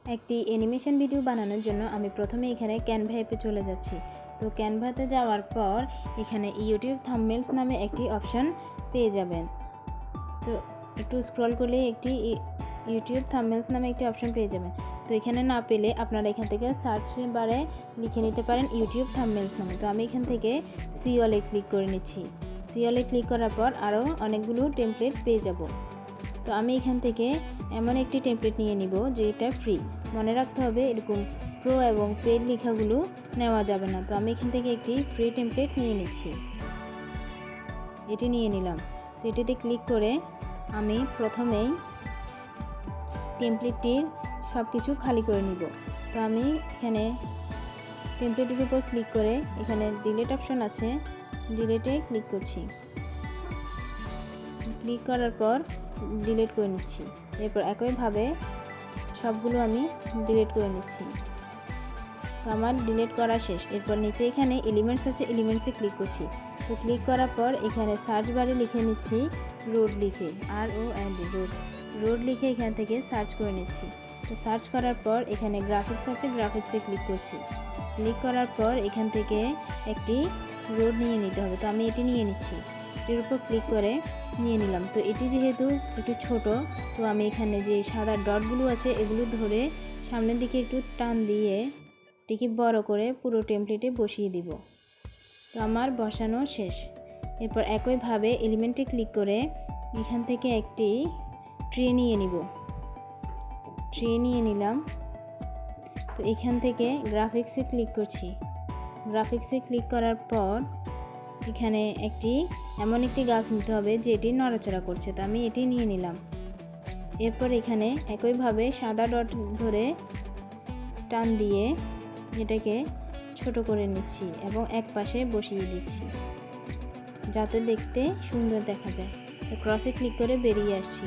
একটি animation video বানানোর জন্য আমি প্রথমে এখানে ক্যানভা অ্যাপে চলে যাচ্ছি। তো ক্যানভাতে যাওয়ার পর এখানে ইউটিউব থাম্বনেলস নামে একটি অপশান পেয়ে যাবেন। তো একটু স্ক্রল করলে একটি ইউটিউব থাম্বনেলস নামে একটি অপশান পেয়ে যাবেন। তো এখানে না পেলে আপনারা এখান থেকে সার্চ বারে লিখে নিতে পারেন ইউটিউব থাম্বনেলস নামে। তো আমি এখান থেকে সি অলে ক্লিক করে নিচ্ছি। সি অলে ক্লিক করার পর আরও অনেকগুলো টেমপ্লেট পেয়ে যাব। তো আমি এখান থেকে এমন একটি টেমপ্লেট নিয়ে নিব যেটা ফ্রি। মনে রাখতে হবে এরকম প্রো এবং পেড লেখাগুলো নেওয়া যাবে না। তো আমি এখান থেকে একটি ফ্রি টেমপ্লেট নিয়ে নিচ্ছি। এটি নিয়ে নিলাম। তো এটিতে ক্লিক করে আমি প্রথমেই টেমপ্লেটটির সব কিছু খালি করে নিব। তো আমি এখানে টেমপ্লেটের উপর ক্লিক করে এখানে ডিলিট অপশন আছে, ডিলিটে ক্লিক করছি। ক্লিক করার পর ডিলিট করে নিচ্ছি। এরপর একইভাবে সবগুলো আমি ডিলিট করে নিচ্ছি। তো আমার ডিলিট করা শেষ। এরপর নিচে এখানে এলিমেন্টস আছে, এলিমেন্টসে ক্লিক করছি। তো ক্লিক করার পর এখানে সার্চ বারে লিখে নিচ্ছি রোড লিখে, ROD রোড লিখে এখান থেকে সার্চ করে নিচ্ছি। তো সার্চ করার পর এখানে গ্রাফিক্স আছে, গ্রাফিক্সে ক্লিক করছি। ক্লিক করার পর এখান থেকে একটি রোড নিয়ে নিতে হবে। তো আমি এটি নিয়ে নিচ্ছি। এটির উপর ক্লিক করে নিয়ে নিলাম। তো এটি যেহেতু একটু ছোট, তো আমি এখানে যে সাদা ডটগুলো আছে এগুলো ধরে সামনের দিকে একটু টান দিয়ে এটিকে বড় করে পুরো টেমপ্লেটে বসিয়ে দিব। তো আমার বসানো শেষ। এরপর একইভাবে এলিমেন্টে ক্লিক করে এখান থেকে একটি ট্রি নিয়ে নিব। ট্রি নিয়ে নিলাম। তো এখান থেকে গ্রাফিক্সে ক্লিক করছি। গ্রাফিক্সে ক্লিক করার পর এখানে এমন একটি গাছ নিতে হবে যেটি নড়াচড়া করছে। তো আমি এটি নিয়ে নিলাম। এরপর এখানে একইভাবে সাদা ডট ধরে টান দিয়ে এটাকে ছোট করে নিচ্ছি এবং এক পাশে বসিয়ে দিচ্ছি যাতে দেখতে সুন্দর দেখা যায়। তো ক্রসে ক্লিক করে বেরিয়ে আসছি।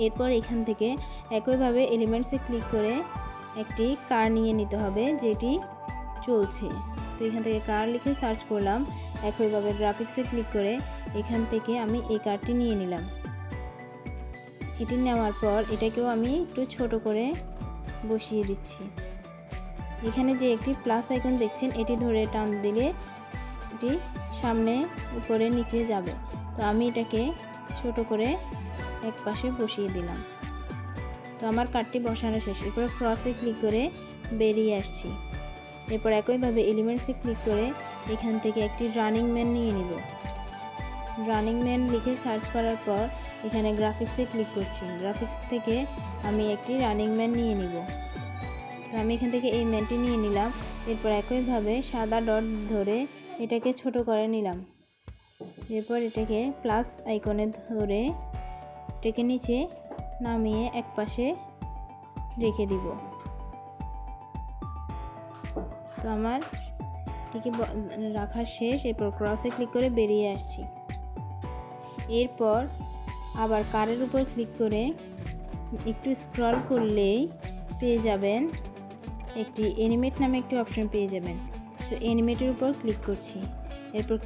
এরপর এখান থেকে একইভাবে এলিমেন্টসে ক্লিক করে একটি কার নিয়ে নিতে হবে যেটি চলছে। তো এখান থেকে কার লিখে সার্চ করলাম। একইভাবে গ্রাফিক্সে ক্লিক করে এখান থেকে আমি এই কারটি নিয়ে নিলাম। এটি নেওয়ার পর এটাকেও আমি একটু ছোট করে বসিয়ে দিচ্ছি। এখানে যে একটি প্লাস আইকন দেখছেন এটি ধরে টান দিলে এটি সামনে উপরে নিচে যাবে। তো আমি এটাকে ছোট করে এক পাশে বসিয়ে দিলাম। তো আমার কার্ডটি বসানো শেষ। এরপর ক্রসে ক্লিক করে বেরিয়ে আসছি। এরপর একইভাবে এলিমেন্টসে ক্লিক করে এখান থেকে একটি রানিং ম্যান নিয়ে নিব। রানিং ম্যান লিখে সার্চ করার পর এখানে গ্রাফিক্সে ক্লিক করছি। গ্রাফিক্স থেকে আমি একটি রানিং ম্যান নিয়ে নিব। তো আমি এখান থেকে এই ম্যানটি নিয়ে নিলাম। এরপর একইভাবে সাদা ডট ধরে এটাকে ছোট করে নিলাম। এরপর এটাকে প্লাস আইকনে ধরে এটাকে নিচে নামিয়ে এক পাশে রেখে দিব। তো আমার এটিকে রাখা শেষ। এরপর ক্রসে ক্লিক করে বেরিয়ে আসছি। এরপর আবার কারের উপর ক্লিক করে একটু স্ক্রল করলেই পেয়ে যাবেন একটি অ্যানিমেট নামে একটি অপশন পেয়ে যাবেন। তো অ্যানিমেটের উপর ক্লিক করছি। এরপর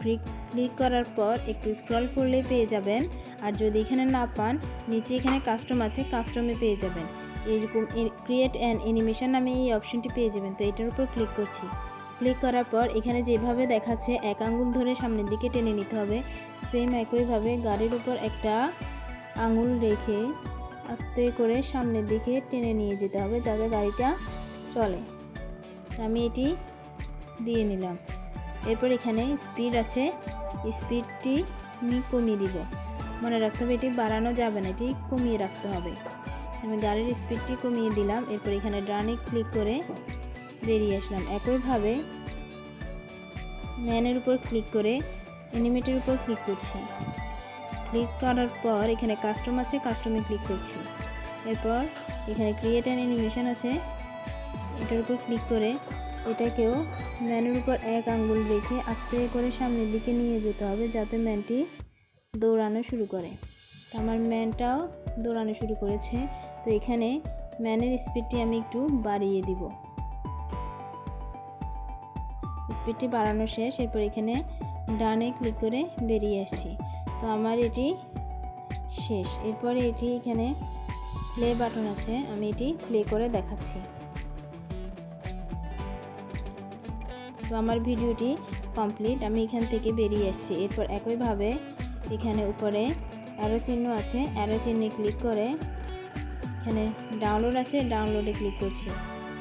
ক্লিক করার পর একটু স্ক্রল করলেই পেয়ে যাবেন। আর যদি এখানে না পান নিচে এখানে কাস্টম আছে, কাস্টমে পেয়ে যাবেন এরকম ক্রিয়েট অ্যান অ্যানিমেশন নামে এই অপশনটি পেয়ে যাবেন। তো এটার উপর ক্লিক করছি। ক্লিক করার পর এখানে যেভাবে দেখাচ্ছে এক আঙ্গুল ধরে সামনের দিকে টেনে নিতে হবে, সেম একইভাবে গাড়ির উপর একটা আঙুল রেখে আস্তে করে সামনের দিকে টেনে নিয়ে যেতে হবে যাতে গাড়িটা চলে। আমি এটি দিয়ে নিলাম। এরপর এখানে স্পিড আছে, স্পিডটি আমি কমিয়ে দিব। মনে রাখতে হবে এটি বাড়ানো যাবে না, এটি কমিয়ে রাখতে হবে। আমি গাড়ির স্পিডটি কমিয়ে দিলাম। এরপর এখানে ডানে ক্লিক করে বেরিয়ে আসলাম। একইভাবে ম্যানের উপর ক্লিক করে অ্যানিমেটের উপর ক্লিক করছি। ক্লিক করার পর এখানে কাস্টম আছে, কাস্টমে ক্লিক করছি। এরপর এখানে ক্রিয়েট অ্যান অ্যানিমেশন আছে, এটার উপর ক্লিক করে এটাকেও ম্যানের উপর এক আঙ্গুল রেখে আস্তে করে সামনের দিকে নিয়ে যেতে হবে যাতে ম্যানটি দৌড়ানো শুরু করে। তো আমার ম্যানটাও দৌড়ানো শুরু করেছে। তো এখানে ম্যানের স্পিডটি আমি একটু বাড়িয়ে দিব। স্পিডটি বাড়ানো শেষ। এরপর এখানে ডানে ক্লিক করে বেরিয়ে আসছি। তো আমার এটি শেষ। এরপরে এটি এখানে প্লে বাটন আছে, আমি এটি প্লে করে দেখাচ্ছি। তো আমার ভিডিওটি কমপ্লিট, আমি এখান থেকে বেরিয়ে আসছি। এরপর একইভাবে এখানে উপরে অ্যারো চিহ্ন আছে, অ্যারো চিহ্নে ক্লিক করে এখানে ডাউনলোড আছে, ডাউনলোডে ক্লিক করছি।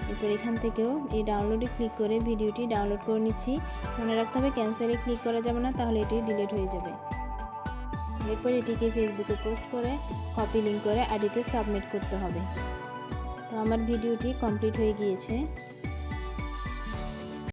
এরপর এখান থেকেও এই ডাউনলোডে ক্লিক করে ভিডিওটি ডাউনলোড করে নিচ্ছি। মনে রাখতে হবে ক্যান্সেলে ক্লিক করা যাবে না, তাহলে এটি ডিলিট হয়ে যাবে। এরপর এটিকে ফেসবুকে পোস্ট করে কপি লিঙ্ক করে আইডিতে সাবমিট করতে হবে। তো আমার ভিডিওটি কমপ্লিট হয়ে গিয়েছে।